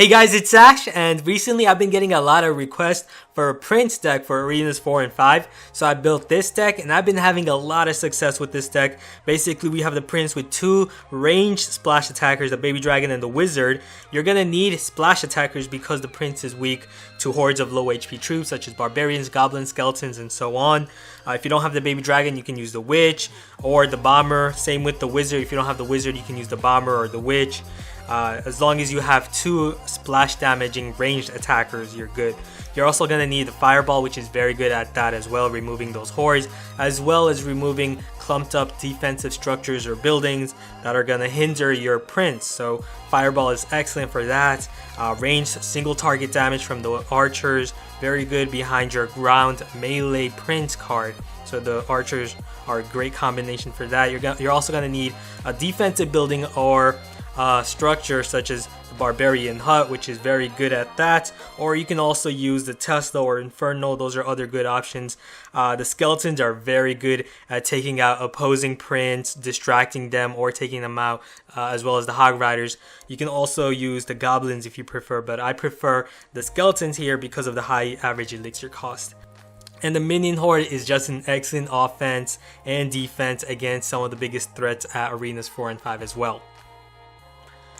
Hey guys, it's Ash, and recently I've been getting a lot of requests for a Prince deck for Arenas 4 and 5, so I built this deck, and I've been having a lot of success with this deck. Basically, we have the Prince with two ranged splash attackers, the Baby Dragon and the Wizard. You're gonna need splash attackers because the Prince is weak to hordes of low HP troops, such as Barbarians, Goblins, Skeletons, and so on. If you don't have the Baby Dragon, you can use the Witch or the Bomber. Same with the Wizard. If you don't have the Wizard, you can use the Bomber or the Witch. As long as you have two splash damaging ranged attackers, you're good. You're also going to need the Fireball, which is very good at that as well, removing those hordes, as well as removing clumped up defensive structures or buildings that are going to hinder your Prince. So Fireball is excellent for that. Ranged single target damage from the archers, very good behind your ground melee Prince card. So the archers are a great combination for that. You're also going to need a defensive building or structure such as the Barbarian Hut, which is very good at that, or you can also use the Tesla or Inferno. Those are other good options. The Skeletons are very good at taking out opposing Prince, distracting them, or taking them out, as well as the Hog Riders. You can also use the Goblins if you prefer, but I prefer the Skeletons here because of the high average elixir cost. And the Minion Horde is just an excellent offense and defense against some of the biggest threats at Arenas 4 and 5 as well.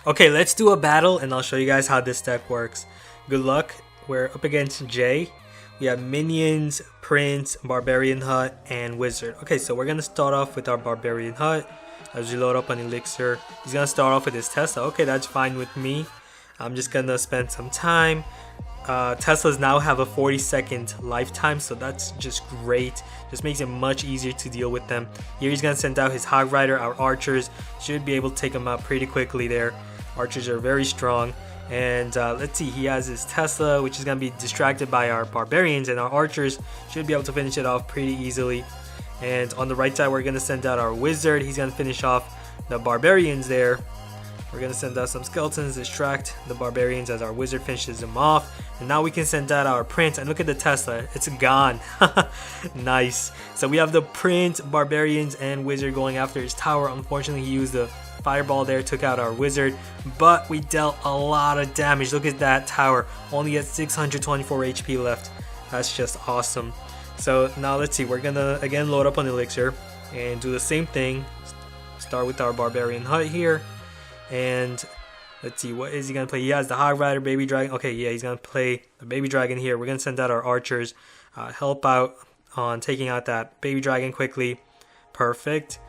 Okay, let's do a battle and I'll show you guys how this deck works. Good luck. We're up against Jay. We have Minions, Prince, Barbarian Hut, and Wizard. Okay, so we're going to start off with our Barbarian Hut. As we load up on Elixir, he's going to start off with his Tesla. Okay, that's fine with me. I'm just going to spend some time. Teslas now have a 40-second lifetime, so that's just great. Just makes it much easier to deal with them. Here he's going to send out his Hog Rider. Our archers should be able to take him out pretty quickly there. Archers are very strong. And let's see, he has his Tesla, which is going to be distracted by our Barbarians, and our archers should be able to finish it off pretty easily. And on the right side, we're going to send out our Wizard. He's going to finish off the Barbarians there. We're going to send out some Skeletons, distract the Barbarians as our Wizard finishes them off. And now we can send out our Prince, and look at the Tesla, it's gone. Nice. So we have the Prince, Barbarians, and Wizard going after his tower. Unfortunately, he used the Fireball there, took out our Wizard, but we dealt a lot of damage. Look at that tower, only at 624 HP left. That's just awesome. So now let's see, we're going to again load up on Elixir and do the same thing. Start with our Barbarian Hut here. And let's see, what is he going to play? He has the Hog Rider, Baby Dragon. Okay, yeah, he's going to play the Baby Dragon here. We're going to send out our archers, help out on taking out that Baby Dragon quickly. Perfect.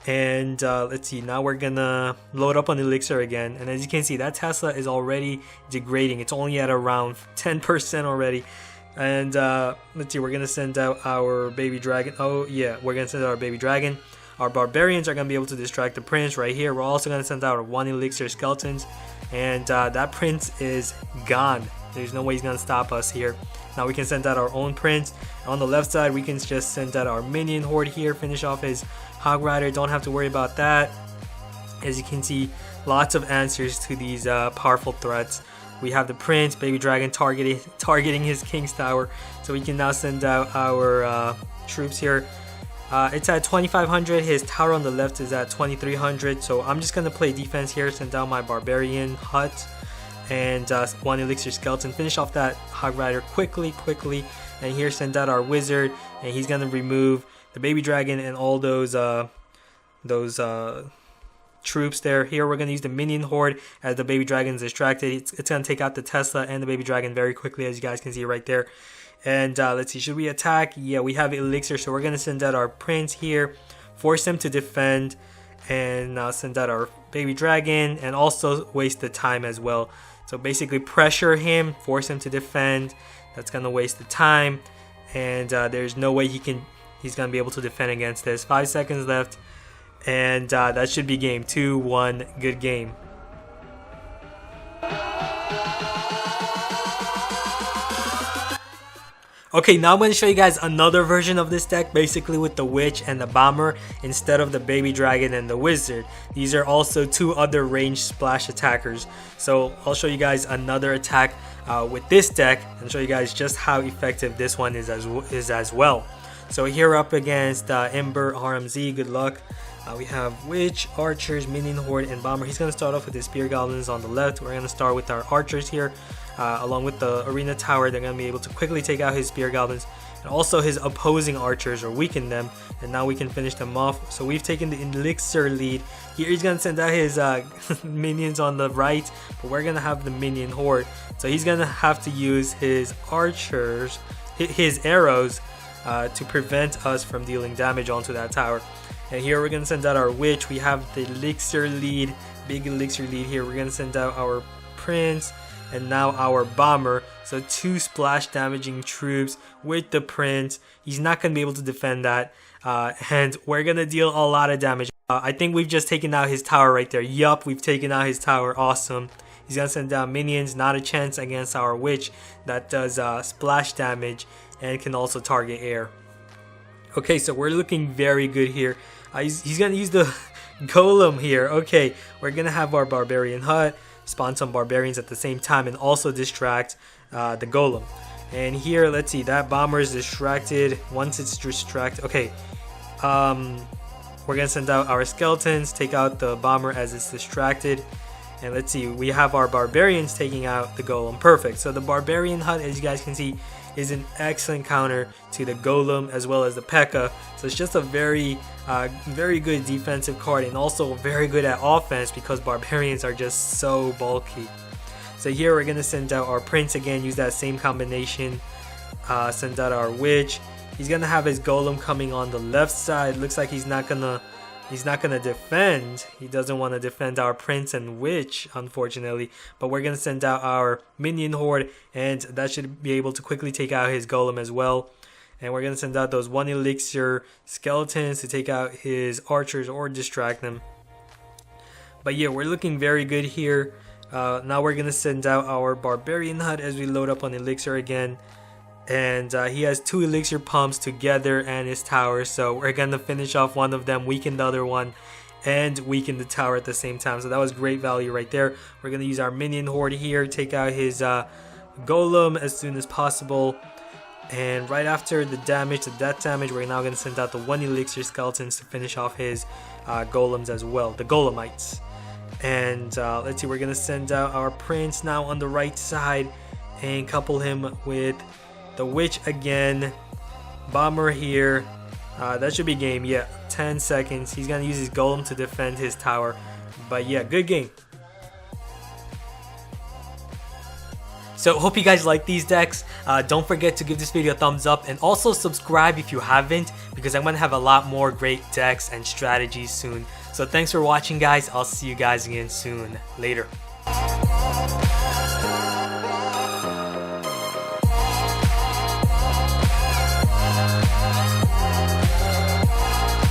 And let's see, now we're going to load up on Elixir again. And as you can see, that Tesla is already degrading. It's only at around 10% already. And let's see, we're going to send out our Baby Dragon. Oh, yeah, we're going to send out our Baby Dragon. Our Barbarians are going to be able to distract the Prince right here. We're also going to send out our 1 Elixir Skeletons. And that Prince is gone. There's no way he's going to stop us here. Now we can send out our own Prince. On the left side, we can just send out our Minion Horde here. Finish off his Hog Rider. Don't have to worry about that. As you can see, lots of answers to these powerful threats. We have the Prince, Baby Dragon targeting his King's Tower. So we can now send out our troops here. It's at 2500. His tower on the left is at 2300. So I'm just going to play defense here. Send down my Barbarian Hut and 1 Elixir Skeleton. Finish off that Hog Rider quickly. And here send out our Wizard. And he's going to remove the Baby Dragon and all those troops there. Here we're going to use the Minion Horde as the Baby Dragon is distracted. It's going to take out the Tesla and the Baby Dragon very quickly, as you guys can see right there. And let's see, should we attack? Yeah, we have Elixir, so we're going to send out our Prince here, force him to defend, and send out our Baby Dragon, and also waste the time as well. So basically pressure him, force him to defend. That's going to waste the time, and there's no way he's going to be able to defend against this. 5 seconds left, and that should be game 2-1. Good game. Okay, now I'm going to show you guys another version of this deck, basically with the Witch and the Bomber instead of the Baby Dragon and the Wizard. These are also two other ranged splash attackers. So I'll show you guys another attack with this deck and show you guys just how effective this one is as well. So here up against Ember RMZ, good luck. We have Witch, Archers, Minion Horde, and Bomber. He's going to start off with his Spear Goblins on the left. We're going to start with our Archers here. Along with the Arena Tower, they're going to be able to quickly take out his Spear Goblins. And also his opposing Archers, or weaken them. And now we can finish them off. So we've taken the Elixir lead. Here he's going to send out his minions on the right. But we're going to have the Minion Horde. So he's going to have to use his Archers, his arrows, to prevent us from dealing damage onto that tower. And here we're going to send out our Witch. We have the Elixir lead, big Elixir lead here. We're going to send out our Prince and now our Bomber. So 2 splash damaging troops with the Prince. He's not going to be able to defend that. And we're going to deal a lot of damage. I think we've just taken out his tower right there. Yup, we've taken out his tower. Awesome. He's going to send down minions. Not a chance against our Witch that does splash damage and can also target air. Okay, so we're looking very good here. He's going to use the Golem here. Okay, we're going to have our Barbarian Hut, spawn some Barbarians at the same time, and also distract the Golem. And here, let's see, that Bomber is distracted. Once it's distracted, okay. We're going to send out our Skeletons, take out the Bomber as it's distracted. And let's see, we have our Barbarians taking out the Golem. Perfect. So the Barbarian Hut, as you guys can see, is an excellent counter to the Golem as well as the P.E.K.K.A. So it's just a very good defensive card, and also very good at offense because Barbarians are just so bulky. So here we're going to send out our Prince again, use that same combination. Send out our Witch. He's going to have his Golem coming on the left side. Looks like he's not gonna defend. He doesn't want to defend our Prince and Witch, unfortunately. But we're going to send out our Minion Horde, and that should be able to quickly take out his Golem as well. And we're going to send out those 1 Elixir Skeletons to take out his Archers or distract them. But yeah, we're looking very good here. Now we're going to send out our Barbarian Hut as we load up on Elixir again. And he has 2 Elixir Pumps together and his tower, so we're gonna finish off one of them, weaken the other one, and weaken the tower at the same time. So that was great value right there. We're gonna use our Minion Horde here, take out his Golem as soon as possible. And right after the damage, the death damage, we're now gonna send out the 1 Elixir Skeletons to finish off his Golems as well, the Golemites. And let's see, we're gonna send out our Prince now on the right side and couple him with the Witch again. Bomber here. That should be game. Yeah, 10 seconds. He's going to use his Golem to defend his tower. But yeah, good game. So hope you guys like these decks. Don't forget to give this video a thumbs up. And also subscribe if you haven't, because I'm going to have a lot more great decks and strategies soon. So thanks for watching, guys. I'll see you guys again soon. Later.